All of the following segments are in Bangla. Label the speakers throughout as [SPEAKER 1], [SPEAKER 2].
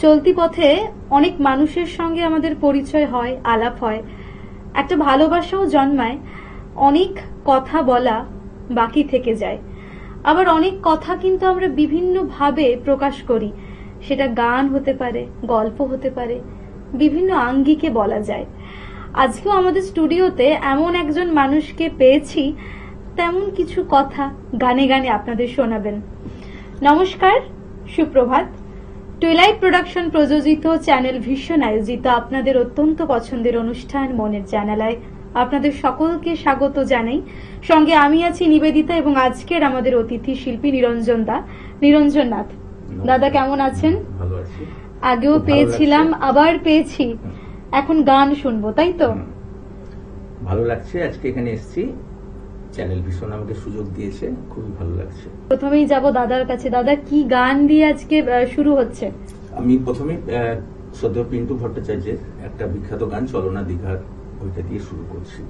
[SPEAKER 1] চলতি পথে অনেক মানুষের সঙ্গে আমাদের পরিচয় হয়, আলাপ হয়, একটা ভালোবাসাও জন্মায়, অনেক কথা বলা বাকি থেকে যায়। আবার অনেক কথা কিন্তু আমরা বিভিন্ন ভাবে প্রকাশ করি, সেটা গান হতে পারে, গল্প হতে পারে, বিভিন্ন আঙ্গিকে বলা যায়। আজকেও আমাদের স্টুডিওতে এমন একজন মানুষকে পেয়েছি, তেমন কিছু কথা গানে গানে আপনাদের শোনাবেন। নমস্কার, সুপ্রভাত। টুইলাইট প্রোডাকশন প্রযোজিত চ্যানেল ভিশন আয়োজিত আপনাদের অত্যন্ত পছন্দের অনুষ্ঠান মনের জানালায় আপনাদের সকলকে স্বাগত জানাই। সঙ্গে আমি আছি নিবেদিতা এবং আজকের আমাদের অতিথি শিল্পী নিরঞ্জন নাথ। দাদা কেমন আছেন?
[SPEAKER 2] ভালো আছি।
[SPEAKER 1] আগেও পেয়েছিলাম, আবার পেয়েছি, এখন গান শুনবো, তাই তো?
[SPEAKER 2] ভালো লাগছে, আজকে এখানে এসেছি, চ্যানেল ভীষণ আমাকে সুযোগ দিয়েছে, খুবই ভালো লাগছে।
[SPEAKER 1] প্রথমেই যাব দাদার কাছে। দাদা, কি গান দিয়ে আজকে শুরু হচ্ছে?
[SPEAKER 2] আমি প্রথমে শ্রদ্ধেয় পিন্টু ভট্টাচার্যের একটা বিখ্যাত গান চলো না দীঘার, ওইটা দিয়ে শুরু করছি।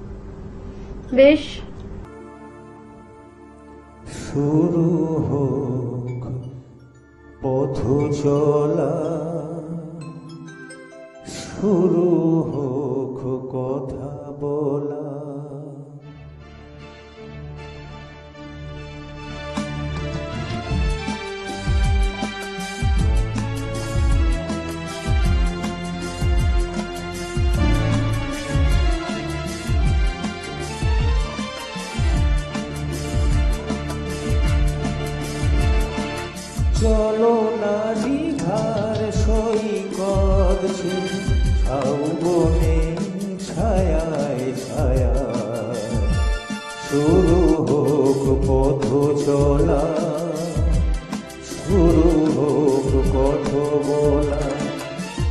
[SPEAKER 1] বেশ।
[SPEAKER 3] শুরু হোক পথ চলা, শুরু হোক কথা বলা, চলো না দীঘার সৈকত ঝাউবনে ছায়ায় ছায়ায়, শুরু হোক পথ চলা, শুরু হোক কথা বলা।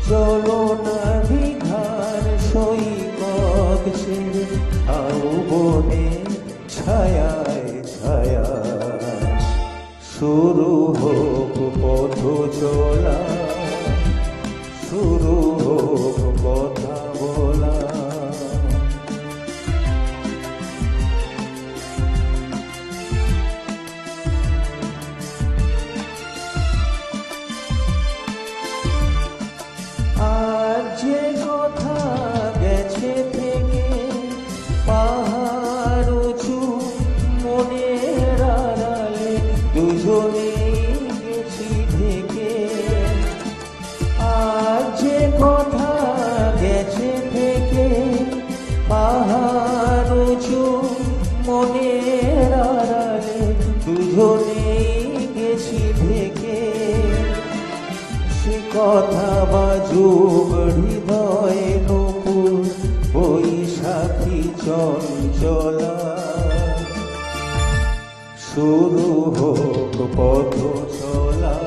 [SPEAKER 3] চলো না দীঘার সৈকত ঝাউবনে ছায়ায় ছায়ায়, শুরু হোক পথ চলা, শুরু হোক কথা বলা। আজ যে কথা গেছে থেকে পাহাড় উঁচু মনের আড়ালে দুজনে গেছি থেকে, আজ যে কথা গেছে থেকে পাহাড় উঁচু মনের আড়ালে দুজনে গেছি থেকে, সে কথা বাজুক হৃদয় নূপুর বৈশাখী চঞ্চলা, শুরু হোক পথ চলা,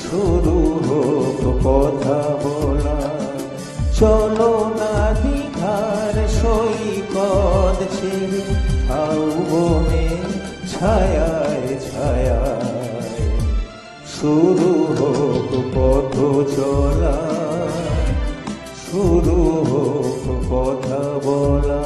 [SPEAKER 3] শুরু হোক কথা বলা। চলো না দীঘার সৈকত ছেড়ে ঝাউবনে ছায়ায় ছায়ায়, শুরু হোক পথ চলা, শুরু হোক কথা বলা।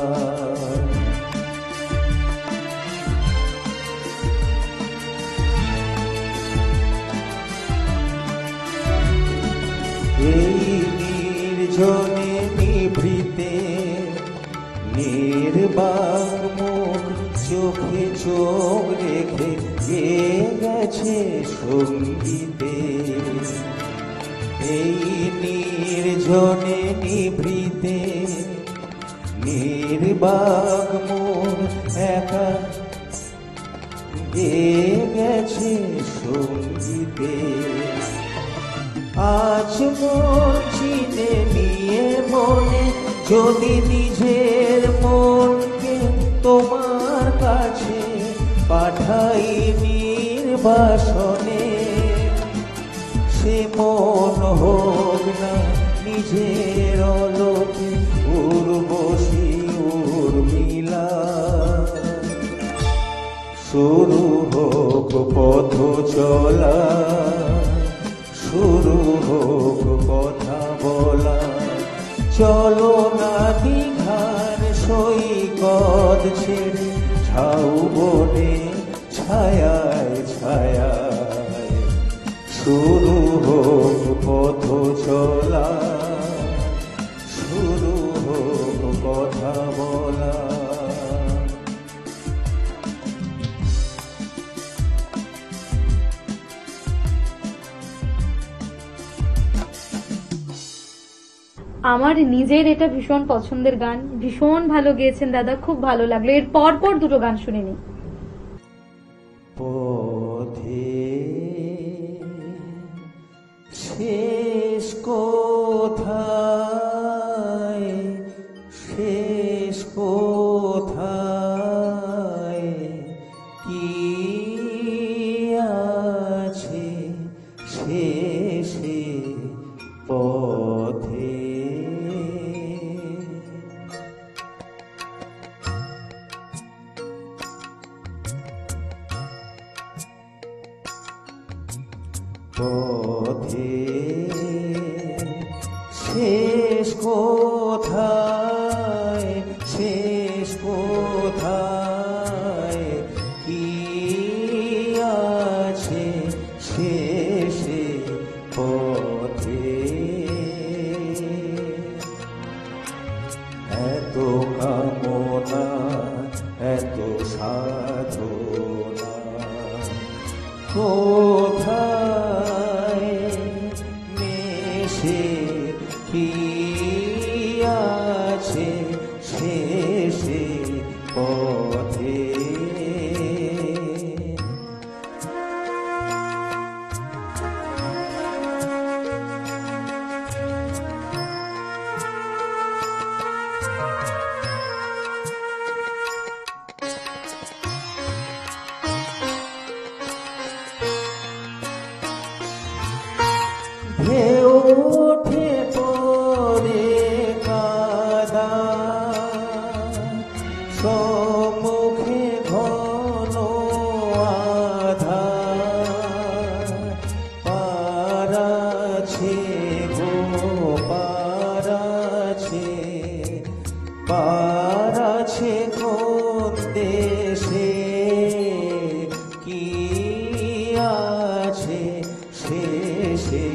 [SPEAKER 3] এই নির্জনে নিভৃতে নির্বাক মুখ চোখে চোখ রেখে গেয়ে গেছে সঙ্গীতে, এই নির্জনে নিভৃতে নির্বাক মুখ একা গেয়ে গেছে সঙ্গীতে। আজ মন চিনে নিয়ে মনে যদি নিজের মনকে তোমার কাছে পাঠাই নির্বাসনে, সে মন হোক না নিজের অলোকে উর্বশী উর্মিলা, শুরু হোক পথ চলা, শুরু হোক কথা বলা। চলো না দীঘার সৈকত ছেড়ে ঝাউবনে ছায়ায় ছায়ায়, শুরু হোক পথ চলা, শুরু হোক কথা বলা।
[SPEAKER 1] আমার নিজের এটা ভীষণ পছন্দের গান, ভীষণ ভালো গেয়েছেন দাদা, খুব ভালো লাগলো। এর পর পর দুটো গান শুনে নি।
[SPEAKER 3] পথে শেষ কোথায়, শেষ কোথায় কি আছে শেষে পথে। পথে শেষ কোথায়, শেষ কোথায় কি আছে শেষে পথে। এত কামনা, এত সাধনা, কোথায় মেশে কি আছে শেষে পথে। ঢেউ ওঠে পরে কাদা, সম্মুখে ঘন আধার। পার আছে গো পার আছে, পার আছে কোন দেশে কি আছে শেষে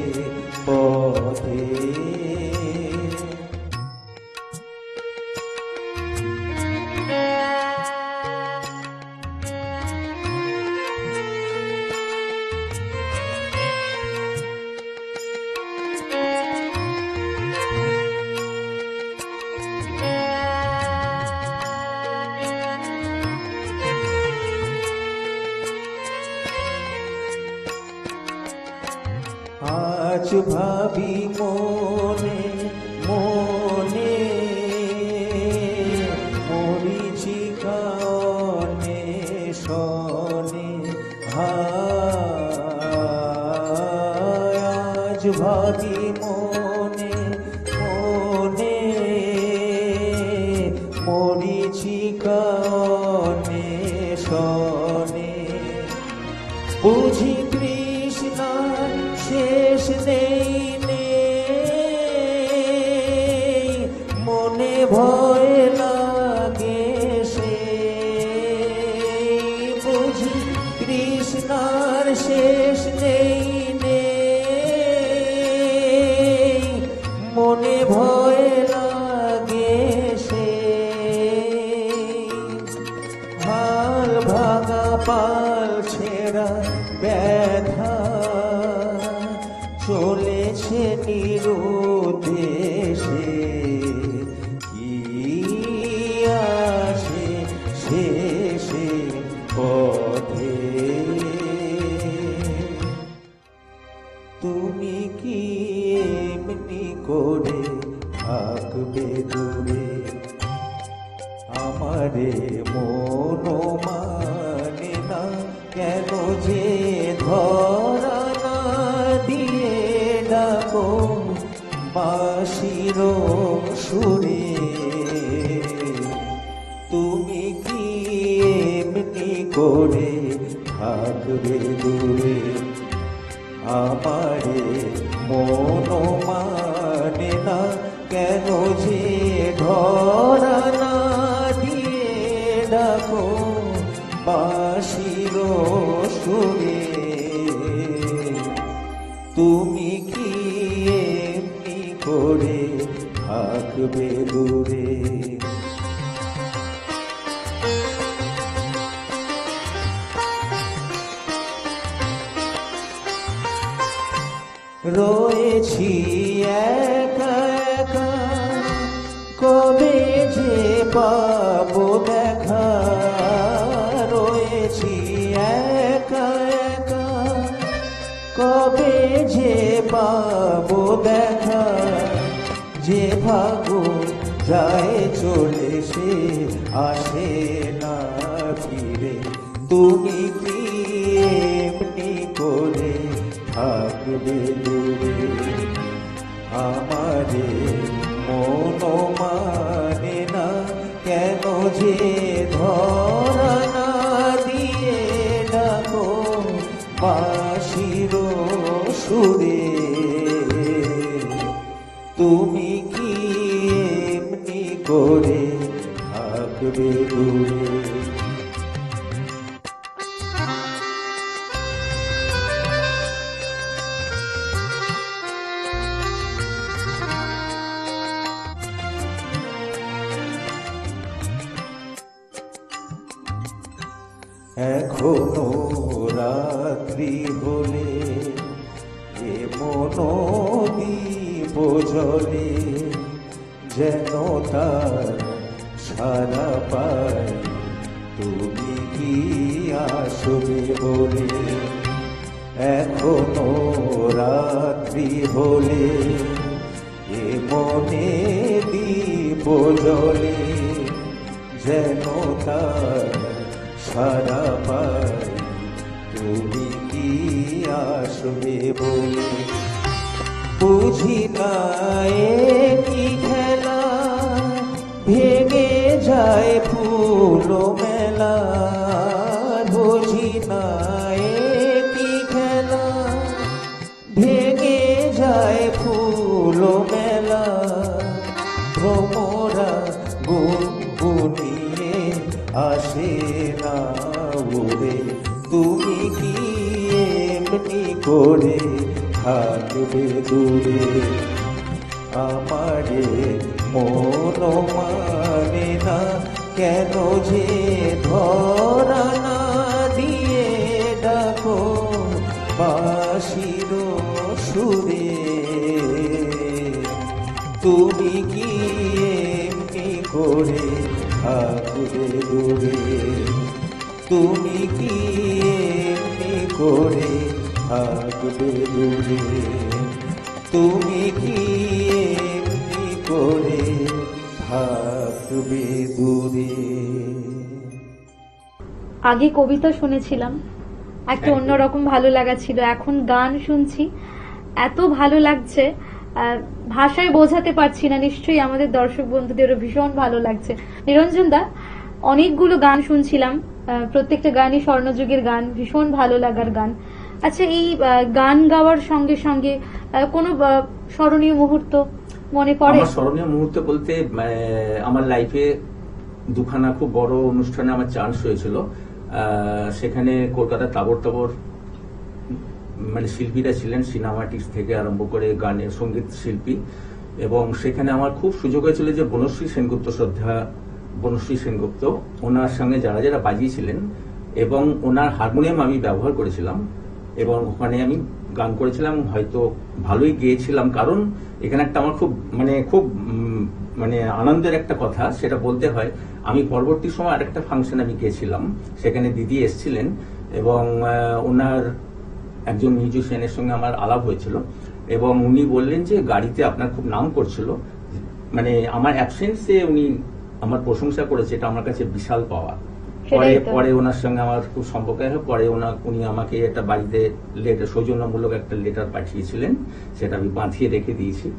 [SPEAKER 3] পথে। আজ ভাবি মনে মনে, মরিচিকা অন্বেষণে। আজ ভাবি মনে মনে, মরিচিকা অন্বেষণে। বুঝি কৃষ্ণার শেষ নেই নেই, মনে ভয় লাগে সে। বুঝি কৃষ্ণার শেষ নেই নেই, মনে ভয় লাগে সে। হাল ভাঙা পাল ছেঁড়া ব্যথা, চলেছে নিরুদ্দেশে কি আছে শেষে পথে। তুমি কি এমনি করে থাকবে দূরে, আমারে মন মানে না কেন যে ধরা না দিয়ে ডাকো বাঁশির সুরে। তুমি কি এমনি করে থাকবে দূরে, আমারে মন মানে না কেন যে ধরা না দিয়ে ডাকো বাঁশির সুরে। তুমি কি থাকবে দূরে। রয়েছি একা একা, কবে যে পাবো দেখা। রয়েছি একা একা, কবে যে পাবো দেখা। যে ভাগ্য যায় চলে সে আসে না ফিরে। তুমি কি এমনি করে থাকবে দূরে। আমারে মন মানে না কেন যে ধরা না দিয়ে ডাকো বাঁশির সুরে। তুমি কি এমনি করে থাকবে দূরে। এখনো রাত্রি হলে এ মনোদীপ জ্বলে, যেন তার সারা পায় তুমি কি আসবে বলে। এখনো রাত্রি হলে এ মনে দীপ জ্বলে, যেন তার সারা পায় তুমি কি আসবে বলে। বুঝি না এ কি খেলা, ভেঙে যায় ফুল মেলা। বুঝি না এ কি খেলা, ভেঙে যায় ফুল মেলা। ভ্রমরা গুনগুনিয়ে আসে না উড়ে। তুমি কি এমনি করে থাকবে দূরে। আমারে মন মানে না কেন যে ধরা না দিয়ে ডাকো বাঁশির সুরে। তুমি কি এমনি করে থাকবে দূরে। তুমি কি এমনি করে থাকবে দূরে। তুমি কি এমনি করে থাকবে দূরে।
[SPEAKER 1] আগে কবিতা শুনেছিলাম, একটা অন্যরকম ভালো লাগা ছিল। এখন গান শুনছি, এত ভালো লাগছে, ভাষায় বোঝাতে পারছি না। নিশ্চয়ই আমাদের দর্শক বন্ধুদেরও ভীষণ ভালো লাগছে। নিরঞ্জন দা, অনেকগুলো গান শুনছিলাম, প্রত্যেকটা গানই স্বর্ণযুগের গান, ভীষণ ভালো লাগার গান। আচ্ছা, এই গান গাওয়ার সঙ্গে সঙ্গে কোনো স্মরণীয় মুহূর্ত মনে পড়ে?
[SPEAKER 2] আমার স্মরণীয় মুহূর্ত বলতে আমার লাইফে দুখানা খুব বড় অনুষ্ঠানে আমার চান্স হয়েছিল। সেখানে কলকাতার তাবর তাবর মানে শিল্পীরা ছিলেন, সিনেমাটিক্স থেকে আরম্ভ করে গানের সঙ্গীত শিল্পী, এবং সেখানে আমার খুব সুযোগ হয়েছিল যে বনশ্রী সেনগুপ্ত, শ্রদ্ধা বনশ্রী সেনগুপ্ত, ওনার সঙ্গে যারা যারা বাজিয়েছিলেন এবং ওনার হারমোনিয়াম আমি ব্যবহার করেছিলাম এবং ওখানে আমি গান করেছিলাম। হয়তো ভালোই গেয়েছিলাম, কারণ এখানে একটা আমার খুব মানে আনন্দের একটা কথা সেটা বলতে হয়। আমি পরবর্তী সময় আরেকটা ফাংশন আমি গিয়েছিলাম, সেখানে দিদি এসেছিলেন এবং ওনার একজন মিউজিশিয়ানের সঙ্গে আমার আলাপ হয়েছিল এবং উনি বললেন যে গাড়িতে আপনার খুব নাম করছিল, মানে আমার অ্যাবসেন্সে উনি আমার প্রশংসা করেছে, এটা আমার কাছে বিশাল পাওয়া। পরে ওনার সঙ্গে আমার খুব সম্পর্ক হয়। পরে উনি আমাকে একটা বাড়িতে সৌজন্যমূলক একটা লেটার পাঠিয়েছিলেন, সেটা আমি বাঁধিয়ে রেখে দিয়েছি।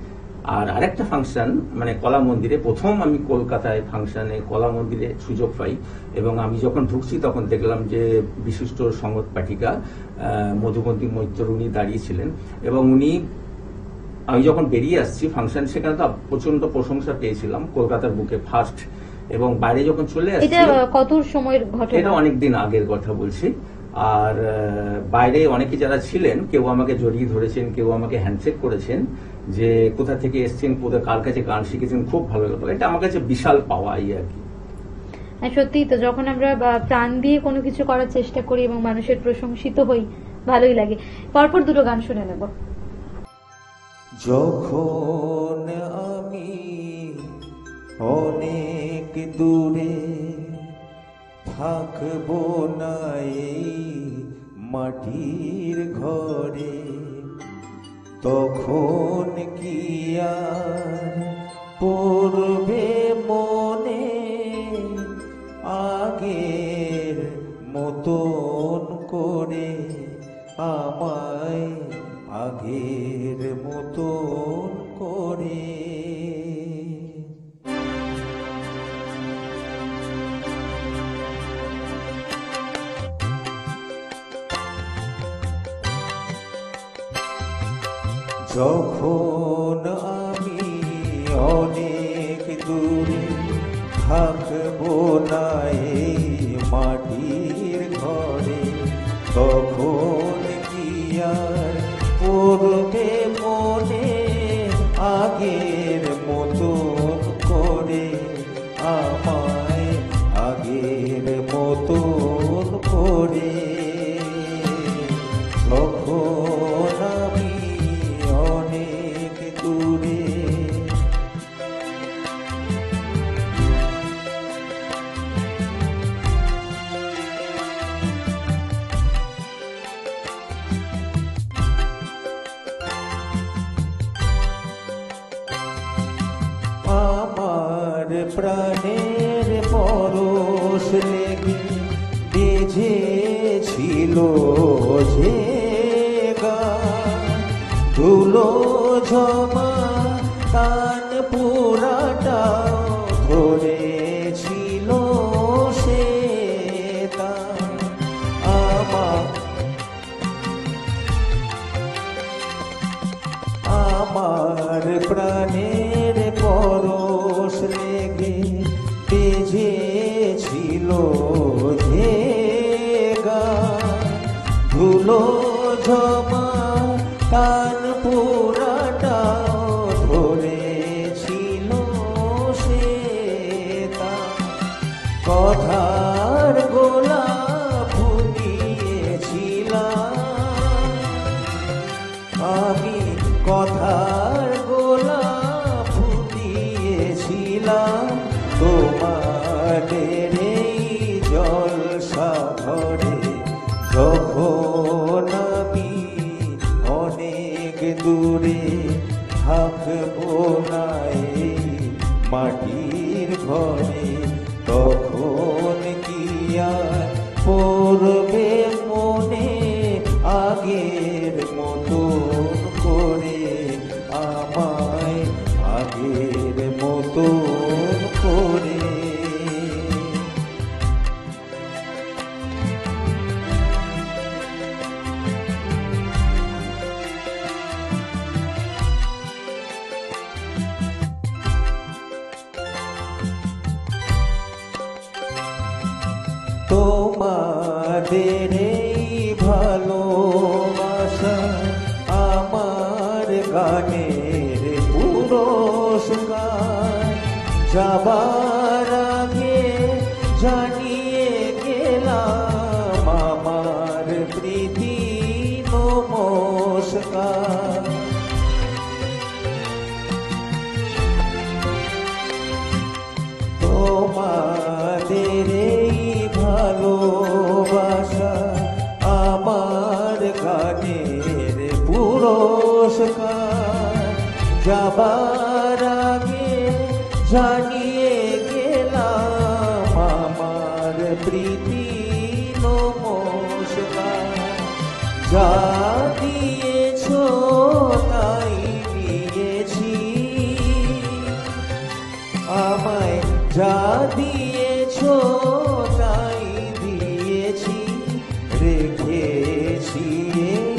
[SPEAKER 2] আর আরেকটা ফাংশন মানে কলা মন্দিরে, প্রথম আমি কলকাতায় ফাংশনে কলা মন্দিরে সুযোগ পাই এবং আমি যখন ঢুকছি তখন দেখলাম যে বিশিষ্ট সংগীত পাঠিকা মধুমন্তী মৈত্র উনি দাঁড়িয়েছিলেন এবং আমি যখন বেরিয়ে আসছি ফাংশন, সেখানে তো প্রচন্ড প্রশংসা পেয়েছিলাম, কলকাতার বুকে ফার্স্ট। এবং বাইরে যখন চলে আসছি,
[SPEAKER 1] এটা কত সময়ের ঘটনা?
[SPEAKER 2] এটা অনেকদিন আগের কথা বলছি। আর বাইরে অনেকে যারা ছিলেন, কেউ আমাকে জড়িয়ে ধরেছেন, কেউ আমাকে হ্যান্ডশেক করেছেন, যে কোথা থেকে এসছেন, কোথায় কার কাছে গান শিখেছেন, খুব ভালো লাগলো। এটা আমার কাছে বিশাল পাওয়া এই আর কি।
[SPEAKER 1] হ্যাঁ, সত্যিই তো, যখন আমরা প্রাণ দিয়ে কোনো কিছু করার চেষ্টা করি এবং মানুষের প্রশংসিত হই, ভালোই লাগে। পরপর দুটো গান শুনে নেব।
[SPEAKER 3] যখন আমি অনেক দূরে থাকবো না এই মাটির ঘরে, তখন কি আর পড়বে মনে আগের মতন করে, আমায় আগের মতন করে। যখন আমি অনেক দূরে থাকবো না এই মাটির ঘরে, তখন কি আর পড়বে মনে আগের মতন করে, আমায় আগের মতন করে। তখন আমি অনেক দূরে আমার প্রাণের পরশ লেগে বেজেছিল যে গান, ধুলো ঝমা কান পুরাটাও ধরেছিল সে তান। আমার প্রাণের পরশ লেগে বেজেছিল যে গান, ধুলো ঝমা কান পুরাটাও ধরেছিল সে তান। কথার গোলা ফুটিয়েছিলাম আমি, কথার গোলা ফুটিয়েছিলাম তোমাদের এই জলসা ঘরে। যখন আমি অনেক দূরে থাকবো না এই মাটির ঘরে, তখন কি আর পড়বে মনে আগের মতন করে, আমায় আগের মতন করে। তোমাদের এই ভালোবাসা আমার গানের পুরস্কার, যাবার আগে জানিয়ে গেলাম আমার প্রীতি নমস্কার। তোমাদের এই ভালোবাসা আমার গানের পুরস্কার, যাবার আগে জানিয়ে গেলাম আমার প্রীতি নমস্কার। যা দিয়েছ তাই নিয়েছি, আমায় যা দিয়েছ তাই দিয়েছি, রেখেছি এই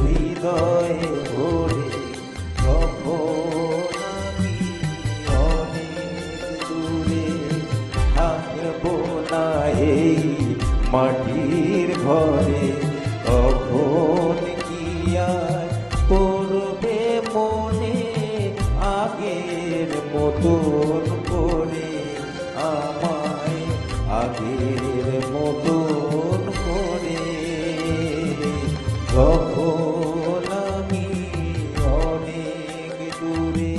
[SPEAKER 3] হৃদয়ে ভরে। যখন আমি অনেক দূরে থাকবো না এই মাটির ঘরে, তখন কি আর পড়বে মনে নতুন করে, আমায় আগের মতন করে, যখন আমি অনেক দূরে।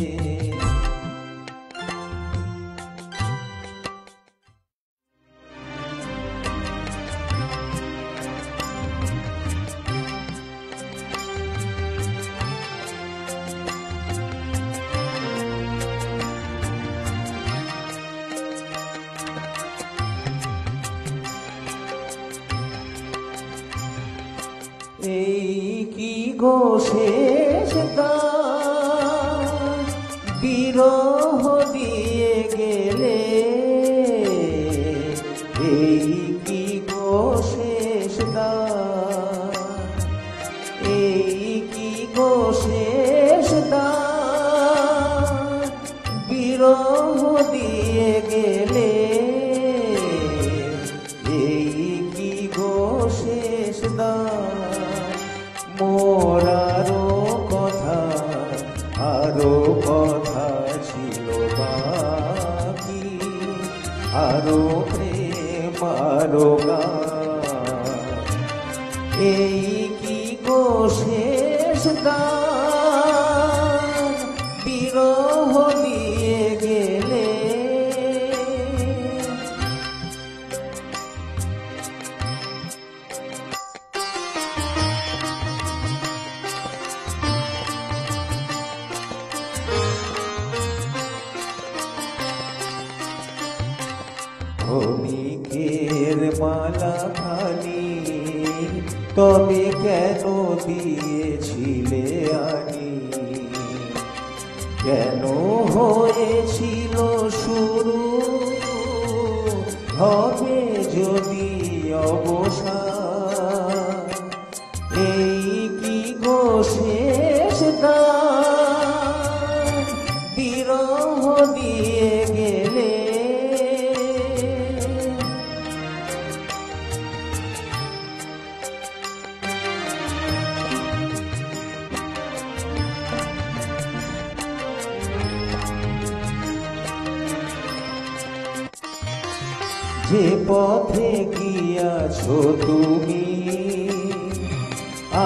[SPEAKER 3] এই কি গো শেষ দান, বিরহ দিয়ে গেলে, এই কি গো শেষ দান, এই কি গো শেষ দান, বিরহ দিয়ে গেলে, এই কি গো শেষ দান। মোর আরো কথা ছিল বাকি, আরো প্রেম আরো গান, এই কি গো শেষ দান, বিরহ দিয়ে গেলে। ক্ষণিকের মালা খানি তবে কেন দিয়েছিলে আনি, কেন হয়েছিল শুরু, হবে যদি অবসান, এই কি গো শেষ দান, বিরহ দিয়ে গেলে। যে পথে গিয়াছো তুমি,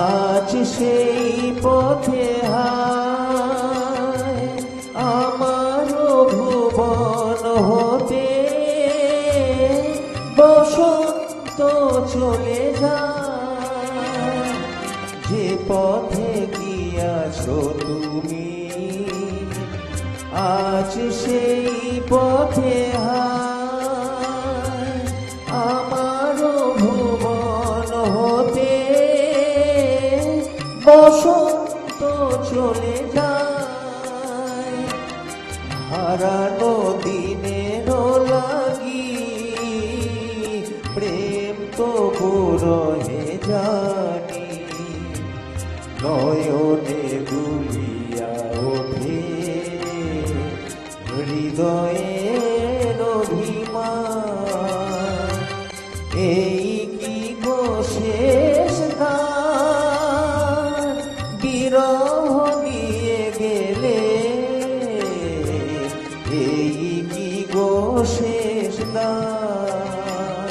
[SPEAKER 3] আজ সেই পথে হায়, আমার ভুবন হতে বসন্ত চলে যায়। যে পথে গিয়াছো তুমি, আজ সেই পথে হায়, আমার ভুবন হতে বসন্ত চলে যায়। হারানো দিনের লাগি প্রেম তো রহে জানি, নয়নে দুলিয়া ওঠে হৃদয়ের অভিমান, এই কি গো শেষ দান, বিরহ দিয়ে গেলে, এই কি গো শেষ দান,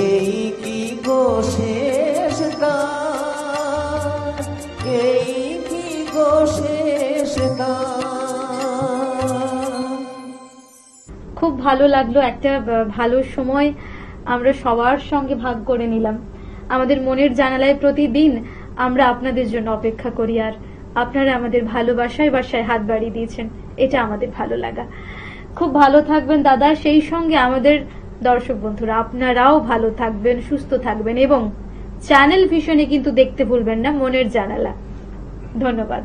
[SPEAKER 3] এই কি গো শেষ দান, এই কি গো শেষ দান।
[SPEAKER 1] খুব ভালো লাগলো, একটা ভালো সময় আমরা সবার সঙ্গে ভাগ করে নিলাম। আমাদের মনের জানালায় প্রতিদিন আমরা আপনাদের জন্য অপেক্ষা করি, আর আপনারা আমাদের ভালোবাসায় বাসায় হাত বাড়িয়ে দিয়েছেন, এটা আমাদের ভালো লাগা। খুব ভালো থাকবেন দাদা, সেই সঙ্গে আমাদের দর্শক বন্ধুরা আপনারাও ভালো থাকবেন, সুস্থ থাকবেন এবং চ্যানেল ভিশনে কিন্তু দেখতে ভুলবেন না মনের জানালা। ধন্যবাদ।